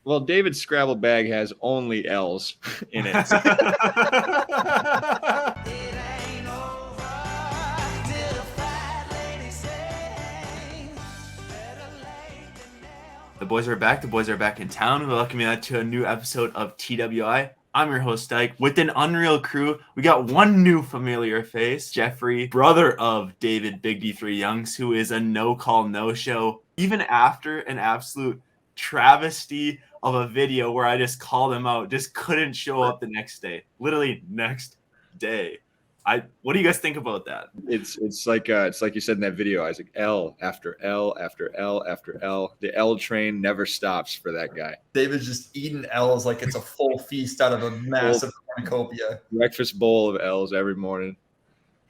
Well, David's Scrabble bag has only L's in it. The boys are back. The boys are back in town. We welcome you to a new episode of TWI. I'm your host, Dyke. With an unreal crew, we got one new familiar face, Jeffrey, brother of David Big D3 Youngs, who is a no-call, no-show. Even after an absolute travesty of a video where I just called him out, just couldn't show up the next day. Literally next day. What do you guys think about that? It's like you said in that video, Isaac. L after L after L after L. The L train never stops for that guy. David's just eating L's like it's a full feast out of a massive cornucopia. Breakfast bowl of L's every morning.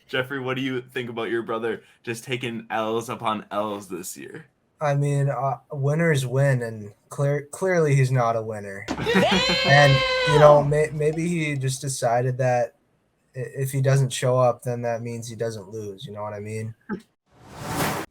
Jeffrey, what do you think about your brother just taking L's upon L's this year? I mean, winners win, and clearly he's not a winner. And, you know, maybe he just decided that if he doesn't show up, then that means he doesn't lose. You know what I mean?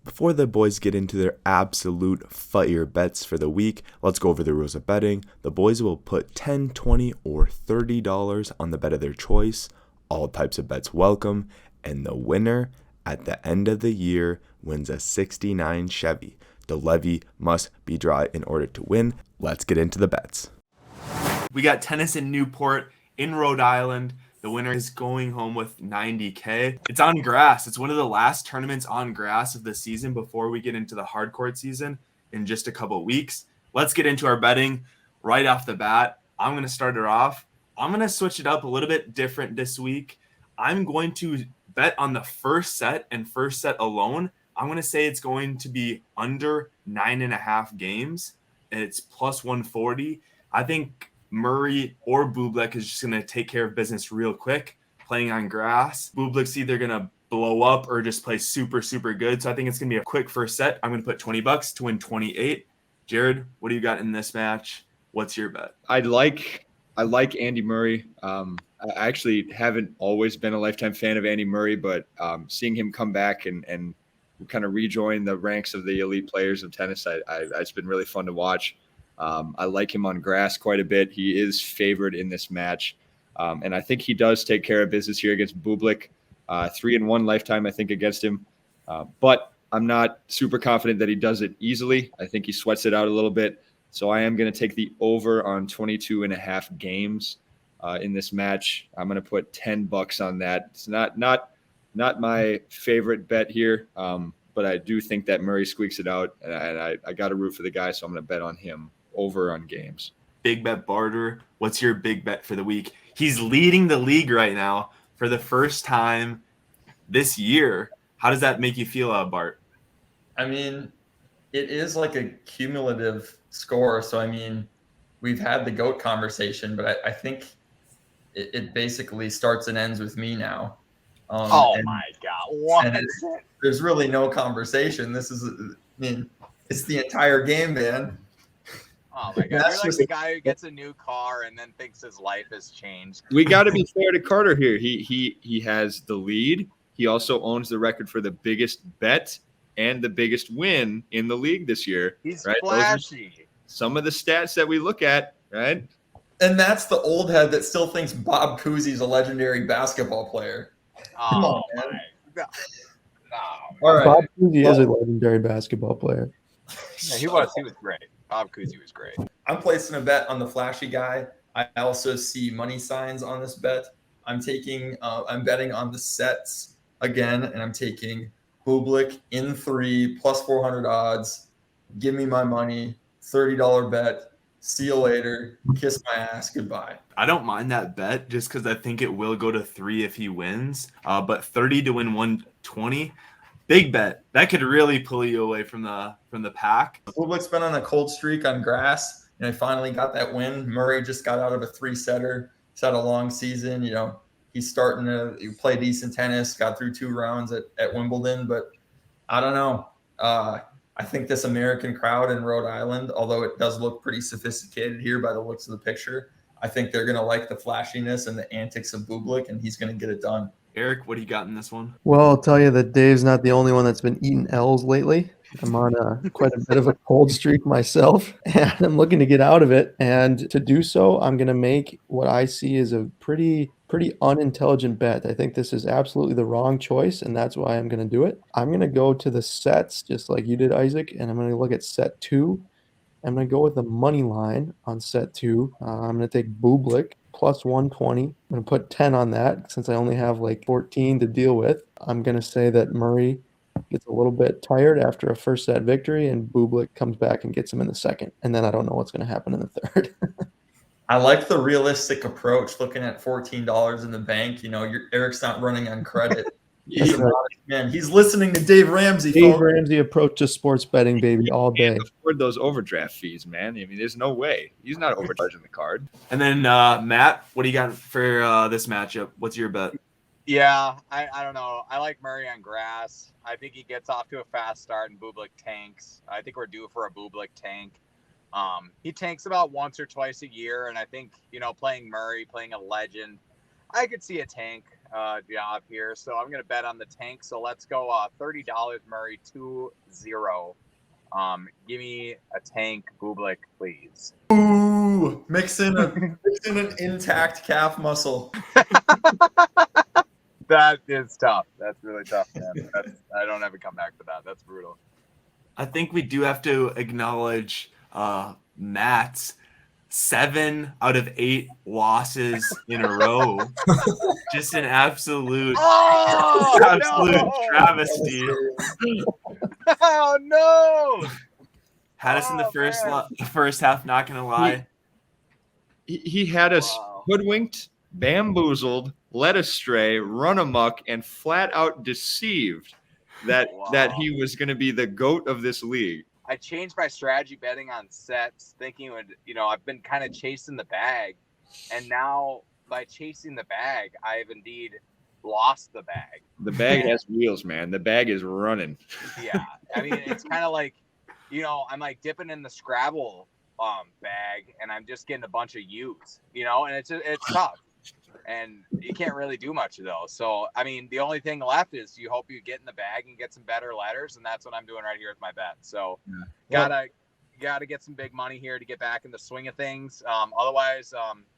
Before the boys get into their absolute fire bets for the week, let's go over the rules of betting. The boys will put $10, $20, or $30 on the bet of their choice. All types of bets welcome. And the winner at the end of the year wins a '69 Chevy. The levy must be dry in order to win. Let's get into the bets. We got tennis in Newport in Rhode Island. The winner is going home with $90K. It's on grass. It's one of the last tournaments on grass of the season before we get into the hard court season in just a couple weeks. Let's get into our betting right off the bat. I'm going to start it off. I'm going to switch it up a little bit different this week. I'm going to bet on the first set and first set alone. I'm going to say it's going to be under 9.5 games. It's plus 140. I think Murray or Bublik is just going to take care of business real quick, playing on grass. Bublik's either going to blow up or just play super, super good. So I think it's going to be a quick first set. I'm going to put $20 to win 28. Jared, what do you got in this match? What's your bet? I like Andy Murray. I actually haven't always been a lifetime fan of Andy Murray, but seeing him come back and kind of rejoin the ranks of the elite players of tennis, it's been really fun to watch. I like him on grass quite a bit. He is favored in this match. And I think he does take care of business here against Bublik. 3-1 lifetime, I think, against him. But I'm not super confident that he does it easily. I think he sweats it out a little bit. So I am going to take the over on 22.5 games in this match. I'm going to put $10 on that. It's not my favorite bet here, but I do think that Murray squeaks it out, and I got to root for the guy, so I'm going to bet on him over on games. Big bet Barter, what's your big bet for the week? He's leading the league right now for the first time this year. How does that make you feel, Bart? I mean, it is like a cumulative score. So, I mean, we've had the GOAT conversation, but I think it basically starts and ends with me now. My God. What? There's really no conversation. It's the entire game, man. Oh, my God. You're like the guy who gets a new car and then thinks his life has changed. We got to be fair to Carter here. He has the lead. He also owns the record for the biggest bet and the biggest win in the league this year. He's right? flashy. Some of the stats that we look at, right? And that's the old head that still thinks Bob Cousy's a legendary basketball player. Oh, my God. No. All right. Bob Cousy is a legendary basketball player. Yeah, he was great. Bob Cousy was great. I'm placing a bet on the flashy guy. I also see money signs on this bet. I'm betting on the sets again, and I'm taking Bublik in 3 plus 400 odds. Give me my money. $30 bet. See you later. Kiss my ass. Goodbye. I don't mind that bet just because I think it will go to 3 if he wins. But 30 to win 120, big bet. That could really pull you away from the pack. Bublik's been on a cold streak on grass, and I finally got that win. Murray just got out of a 3-setter. He's had a long season. You know, he's starting to play decent tennis. Got through 2 rounds at Wimbledon, but I don't know. I think this American crowd in Rhode Island, although it does look pretty sophisticated here by the looks of the picture, I think they're going to like the flashiness and the antics of Bublik, and he's going to get it done. Eric, what do you got in this one? Well, I'll tell you that Dave's not the only one that's been eating L's lately. I'm on quite a bit of a cold streak myself, and I'm looking to get out of it. And to do so, I'm going to make what I see as a pretty unintelligent bet. I think this is absolutely the wrong choice, and that's why I'm going to do it. I'm going to go to the sets, just like you did, Isaac, and I'm going to look at set 2. I'm going to go with the money line on set 2. I'm going to take Bublik plus 120. I'm going to put 10 on that since I only have like 14 to deal with. I'm going to say that Murray gets a little bit tired after a first set victory, and Bublik comes back and gets him in the second. And then I don't know what's going to happen in the third. I like the realistic approach, looking at $14 in the bank. Eric's not running on credit. He's an honest man. He's listening to Dave Ramsey. Dave Ramsey approach to sports betting, baby, all day. Can't afford those overdraft fees, man. I mean, there's no way. He's not overcharging the card. And then Matt, what do you got for this matchup? What's your bet? Yeah, I don't know. I like Murray on grass. I think he gets off to a fast start and Bublik tanks. I think we're due for a Bublik tank. He tanks about once or twice a year, and I think, playing Murray, playing a legend, I could see a tank job here. So I'm going to bet on the tank. So let's go $30 Murray 2-0. Give me a tank Bublik, please. Ooh, mix in an intact calf muscle. That is tough. That's really tough, man. I don't ever come back to that. That's brutal. I think we do have to acknowledge Matt's 7 out of 8 losses in a row. Just an absolute travesty. Oh no! Had us in the first half. Not gonna lie. He had us hoodwinked, bamboozled, led astray, run amok, and flat out deceived that he was going to be the GOAT of this league. I changed my strategy betting on sets, thinking I've been kind of chasing the bag, and now by chasing the bag, I have indeed lost the bag. The bag has wheels, man. The bag is running. Yeah, I mean, it's kind of like, I'm like dipping in the Scrabble bag, and I'm just getting a bunch of U's, and it's tough. And you can't really do much of those. So, I mean, the only thing left is you hope you get in the bag and get some better letters, and that's what I'm doing right here with my bet. So, gotta get some big money here to get back in the swing of things. Otherwise,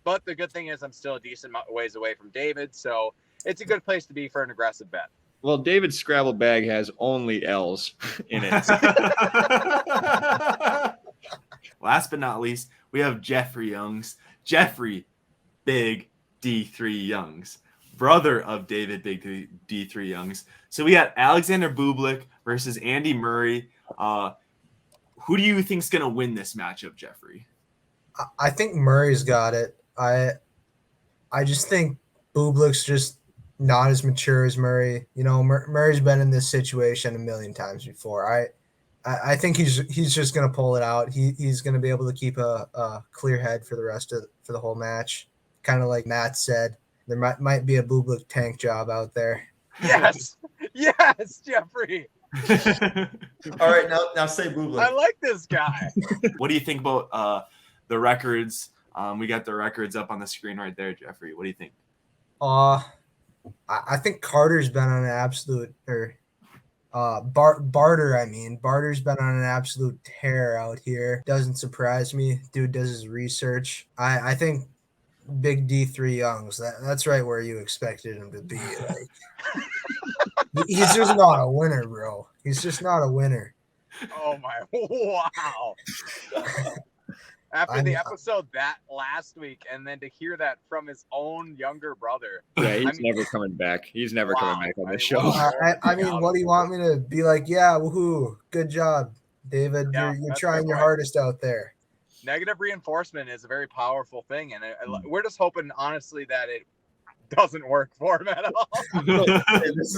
but the good thing is I'm still a decent ways away from David, so it's a good place to be for an aggressive bet. Well, David's Scrabble bag has only L's in it. Last but not least, we have Jeffrey Youngs. Jeffrey, big D3 Youngs, brother of David, big D3 Youngs. So we got Alexander Bublik versus Andy Murray. Who do you think's gonna win this matchup, Jeffrey? I think Murray's got it. I just think Bublik's just not as mature as Murray. Murray's been in this situation a million times before. I think he's just gonna pull it out. He's gonna be able to keep a clear head for the whole match. Kind of like Matt said, there might be a Bublik tank job out there. Yes, Jeffrey. All right, now say Bublik. I like this guy. What do you think about the records? We got the records up on the screen right there, Jeffrey. What do you think? I think Carter's been on an absolute Barter's been on an absolute tear out here. Doesn't surprise me. Dude does his research. I think big D3 Youngs. That's right where you expected him to be. Like, he's just not a winner, bro. He's just not a winner. Oh my! Wow. After the episode that last week, and then to hear that from his own younger brother. Yeah, he's never coming back. He's never coming back on the show. I mean, what do you want me to be like? Yeah, woohoo! Good job, David. Yeah, you're trying your hardest out there. Negative reinforcement is a very powerful thing, and we're just hoping, honestly, that it doesn't work for him at all. This